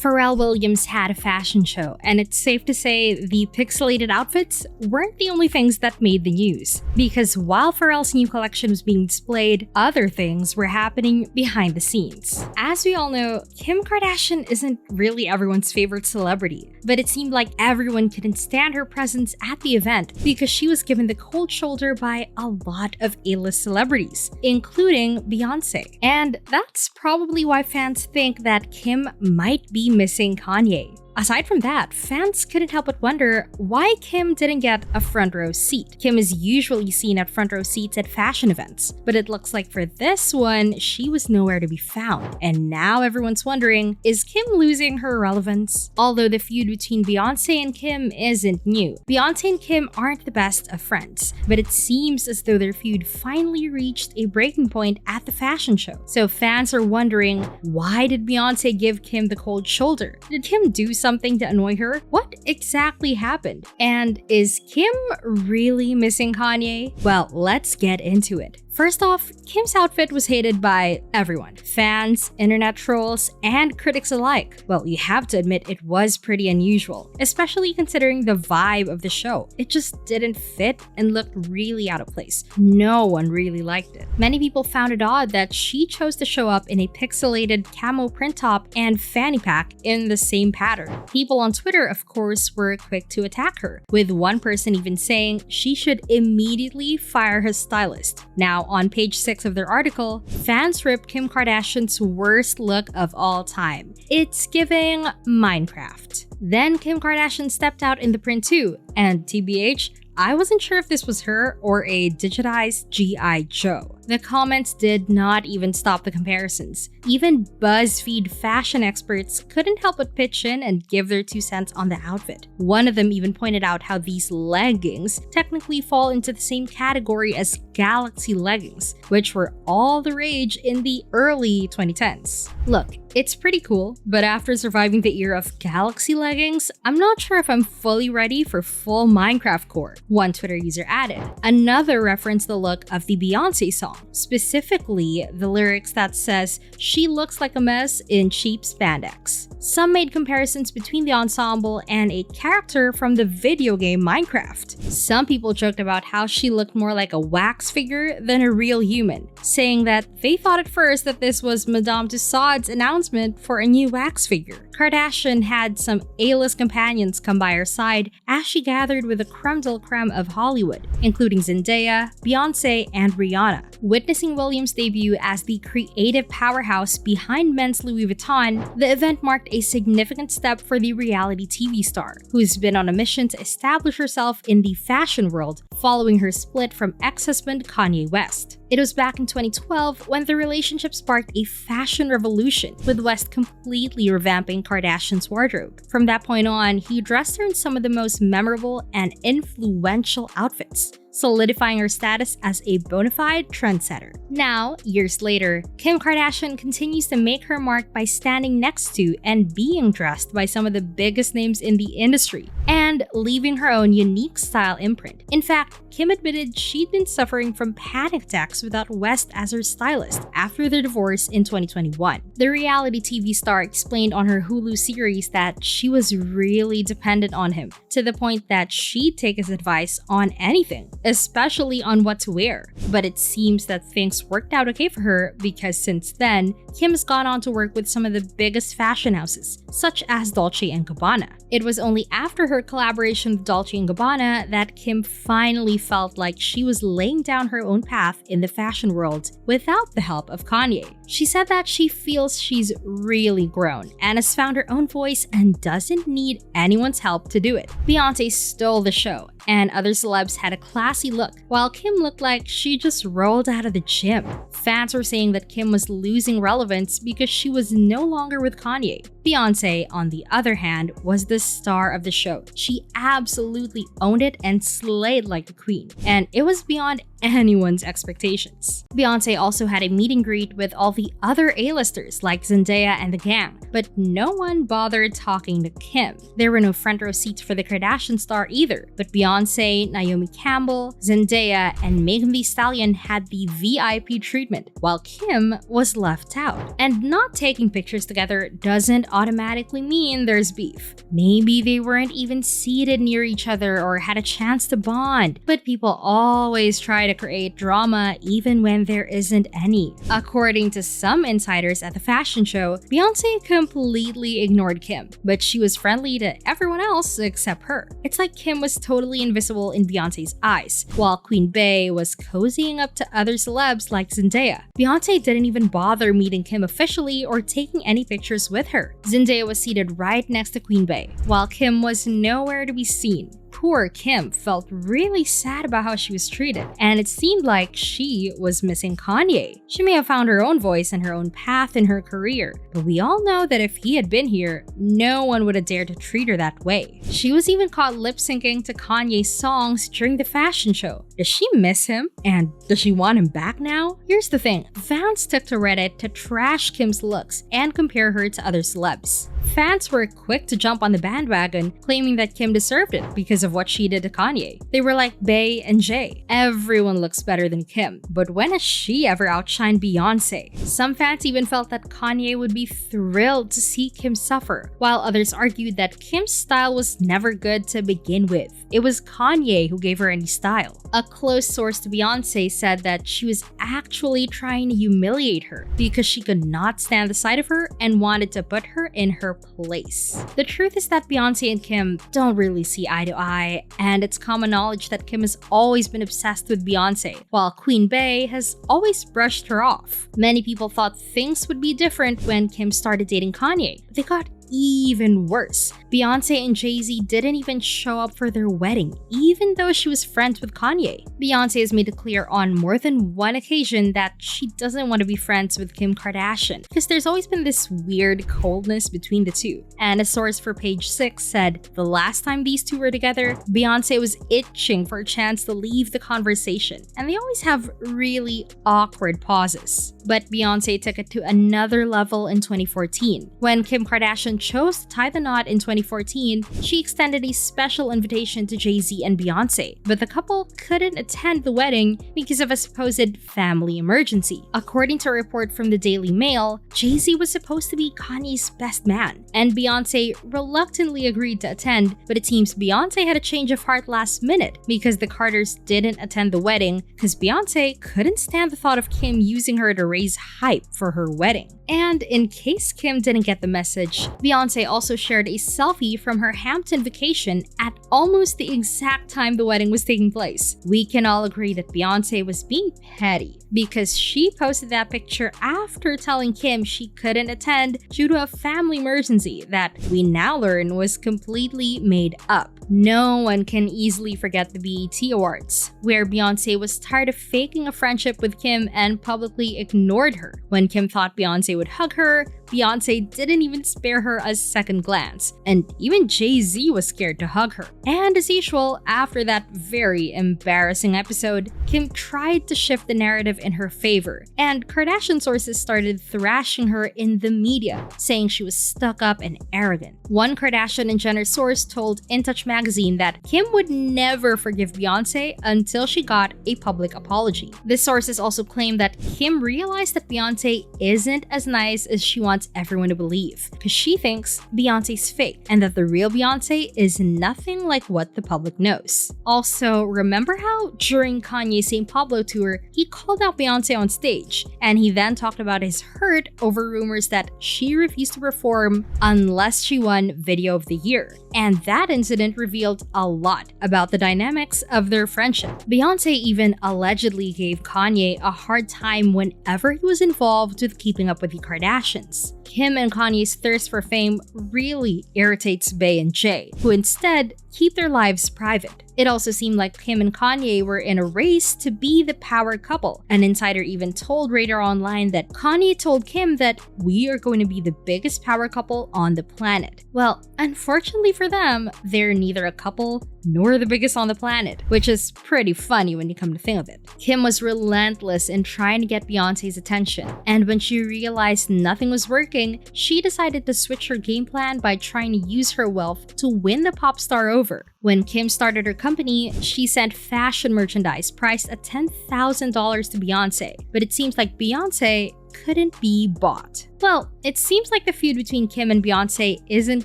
Pharrell Williams had a fashion show, and it's safe to say the pixelated outfits weren't the only things that made the news. Because while Pharrell's new collection was being displayed, other things were happening behind the scenes. As we all know, Kim Kardashian isn't really everyone's favorite celebrity, but it seemed like everyone couldn't stand her presence at the event because she was given the cold shoulder by a lot of A-list celebrities, including Beyonce. And that's probably why fans think that Kim might be missing Kanye. Aside from that, fans couldn't help but wonder why Kim didn't get a front row seat. Kim is usually seen at front row seats at fashion events, but it looks like for this one, she was nowhere to be found. And now everyone's wondering, is Kim losing her relevance? Although the feud between Beyonce and Kim isn't new. Beyonce and Kim aren't the best of friends, but it seems as though their feud finally reached a breaking point at the fashion show. So fans are wondering, why did Beyonce give Kim the cold shoulder? Did Kim do something to annoy her? What exactly happened? And is Kim really missing Kanye? Well, let's get into it. First off, Kim's outfit was hated by everyone. Fans, internet trolls, and critics alike. Well, you have to admit it was pretty unusual, especially considering the vibe of the show. It just didn't fit and looked really out of place. No one really liked it. Many people found it odd that she chose to show up in a pixelated camo print top and fanny pack in the same pattern. People on Twitter, of course, were quick to attack her, with one person even saying she should immediately fire her stylist. Now, on page 6 of their article, fans ripped Kim Kardashian's worst look of all time. It's giving Minecraft. Then Kim Kardashian stepped out in the print too, and TBH, I wasn't sure if this was her or a digitized G.I. Joe. The comments did not even stop the comparisons. Even BuzzFeed fashion experts couldn't help but pitch in and give their 2 cents on the outfit. One of them even pointed out how these leggings technically fall into the same category as galaxy leggings, which were all the rage in the early 2010s. Look, it's pretty cool, but after surviving the era of galaxy leggings, I'm not sure if I'm fully ready for full Minecraft core, one Twitter user added. Another referenced the look of the Beyonce song, specifically the lyrics that says, "She looks like a mess in cheap spandex." Some made comparisons between the ensemble and a character from the video game Minecraft. Some people joked about how she looked more like a wax figure than a real human, saying that they thought at first that this was Madame Tussauds' announcement for a new wax figure. Kardashian had some A-list companions come by her side as she gathered with the creme de la creme of Hollywood, including Zendaya, Beyonce, and Rihanna. Witnessing Williams' debut as the creative powerhouse behind men's Louis Vuitton, the event marked a significant step for the reality TV star, who's been on a mission to establish herself in the fashion world following her split from ex-husband Kanye West. It was back in 2012 when the relationship sparked a fashion revolution, with West completely revamping Kardashian's wardrobe. From that point on, he dressed her in some of the most memorable and influential outfits, solidifying her status as a bona fide trendsetter. Now, years later, Kim Kardashian continues to make her mark by standing next to and being dressed by some of the biggest names in the industry, and leaving her own unique style imprint. In fact, Kim admitted she'd been suffering from panic attacks without West as her stylist after their divorce in 2021. The reality TV star explained on her Hulu series that she was really dependent on him, to the point that she'd take his advice on anything, especially on what to wear. But it seems that things worked out okay for her, because since then, Kim's gone on to work with some of the biggest fashion houses, such as Dolce & Gabbana. It was only after her collaboration with Dolce & Gabbana that Kim finally felt like she was laying down her own path in the fashion world without the help of Kanye. She said that she feels she's really grown and has found her own voice and doesn't need anyone's help to do it. Beyonce stole the show, and other celebs had a classy look, while Kim looked like she just rolled out of the gym. Fans were saying that Kim was losing relevance because she was no longer with Kanye. Beyonce, on the other hand, was the star of the show. She absolutely owned it and slayed like a queen, and it was beyond anyone's expectations. Beyonce also had a meet and greet with all the other A-listers like Zendaya and the gang, but no one bothered talking to Kim. There were no front row seats for the Kardashian star either, but Beyonce Beyonce, Naomi Campbell, Zendaya, and Megan Thee Stallion had the VIP treatment, while Kim was left out. And not taking pictures together doesn't automatically mean there's beef. Maybe they weren't even seated near each other or had a chance to bond, but people always try to create drama even when there isn't any. According to some insiders at the fashion show, Beyonce completely ignored Kim, but she was friendly to everyone else except her. It's like Kim was totally invisible in Beyonce's eyes, while Queen Bey was cozying up to other celebs like Zendaya. Beyonce didn't even bother meeting Kim officially or taking any pictures with her. Zendaya was seated right next to Queen Bey, while Kim was nowhere to be seen. Poor Kim felt really sad about how she was treated, and it seemed like she was missing Kanye. She may have found her own voice and her own path in her career, but we all know that if he had been here, no one would have dared to treat her that way. She was even caught lip-syncing to Kanye's songs during the fashion show. Does she miss him? And does she want him back now? Here's the thing, fans took to Reddit to trash Kim's looks and compare her to other celebs. Fans were quick to jump on the bandwagon, claiming that Kim deserved it because of what she did to Kanye. They were like Bey and Jay. Everyone looks better than Kim, but when has she ever outshined Beyonce? Some fans even felt that Kanye would be thrilled to see Kim suffer, while others argued that Kim's style was never good to begin with. It was Kanye who gave her any style. A close source to Beyonce said that she was actually trying to humiliate her because she could not stand the sight of her and wanted to put her in her place. The truth is that Beyonce and Kim don't really see eye to eye, and it's common knowledge that Kim has always been obsessed with Beyonce, while Queen Bey has always brushed her off. Many people thought things would be different when Kim started dating Kanye, but they got even worse. Beyonce and Jay-Z didn't even show up for their wedding, even though she was friends with Kanye. Beyonce has made it clear on more than one occasion that she doesn't want to be friends with Kim Kardashian, because there's always been this weird coldness between the two. And a source for Page 6 said the last time these two were together, Beyonce was itching for a chance to leave the conversation, and they always have really awkward pauses. But Beyonce took it to another level in 2014. When Kim Kardashian chose to tie the knot in 2014, she extended a special invitation to Jay-Z and Beyonce, but the couple couldn't attend the wedding because of a supposed family emergency. According to a report from the Daily Mail, Jay-Z was supposed to be Kanye's best man, and Beyonce reluctantly agreed to attend, but it seems Beyonce had a change of heart last minute because the Carters didn't attend the wedding because Beyonce couldn't stand the thought of Kim using her to raise hype for her wedding. And in case Kim didn't get the message, Beyonce also shared a selfie from her Hampton vacation at almost the exact time the wedding was taking place. We can all agree that Beyonce was being petty because she posted that picture after telling Kim she couldn't attend due to a family emergency that we now learn was completely made up. No one can easily forget the BET Awards, where Beyonce was tired of faking a friendship with Kim and publicly ignored her. When Kim thought Beyonce would hug her, Beyonce didn't even spare her a second glance, and even Jay-Z was scared to hug her. And as usual, after that very embarrassing episode, Kim tried to shift the narrative in her favor, and Kardashian sources started thrashing her in the media, saying she was stuck up and arrogant. One Kardashian and Jenner source told In Touch magazine that Kim would never forgive Beyonce until she got a public apology. The sources also claimed that Kim realized that Beyonce isn't as nice as she wants everyone to believe, because she thinks Beyonce's fake and that the real Beyonce is nothing like what the public knows. Also, remember how during Kanye's St. Pablo tour, he called out Beyonce on stage, and he then talked about his hurt over rumors that she refused to perform unless she won Video of the Year. And that incident revealed a lot about the dynamics of their friendship. Beyonce even allegedly gave Kanye a hard time whenever he was involved with Keeping Up with the Kardashians. Kim and Kanye's thirst for fame really irritates Bey and Jay, who instead keep their lives private. It also seemed like Kim and Kanye were in a race to be the power couple. An insider even told Radar Online that Kanye told Kim that we are going to be the biggest power couple on the planet. Well, unfortunately for them, they're neither a couple nor the biggest on the planet, which is pretty funny when you come to think of it. Kim was relentless in trying to get Beyonce's attention, and when she realized nothing was working, she decided to switch her game plan by trying to use her wealth to win the pop star over. When Kim started her company, she sent fashion merchandise priced at $10,000 to Beyonce, but it seems like Beyonce couldn't be bought. Well, it seems like the feud between Kim and Beyonce isn't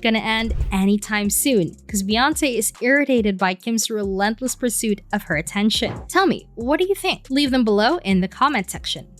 gonna end anytime soon, because Beyonce is irritated by Kim's relentless pursuit of her attention. Tell me, what do you think? Leave them below in the comment section.